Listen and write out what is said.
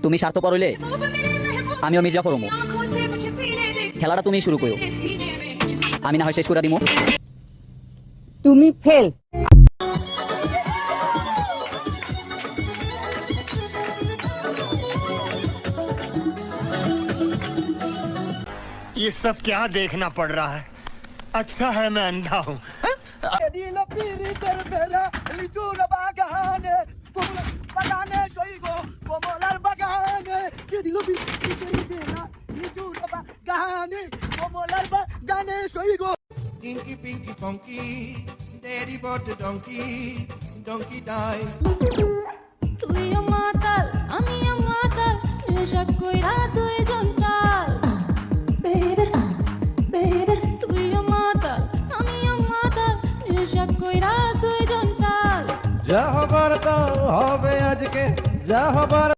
তুমি স্বার্থপর হইলে আমিও মির্জাফর হমু। খেলাটা তুমি শুরু করো, আমি না হয় শেষ করে দিমু। তুমি ফেল। ये सब क्या देखना पड़ रहा है? अच्छा है मैं अंधा हूँ। Inky Pinky Funky, Daddy bought the donkey, donkey died. তুইও মাতাল আমিও মাতাল, নেশা কইরা দুইজন চাল। বেবি বেবি তুইও মাতাল আমিও মাতাল, নেশা কইরা দুইজন চাল। যা হবার তা হবে আজকে, যা হবার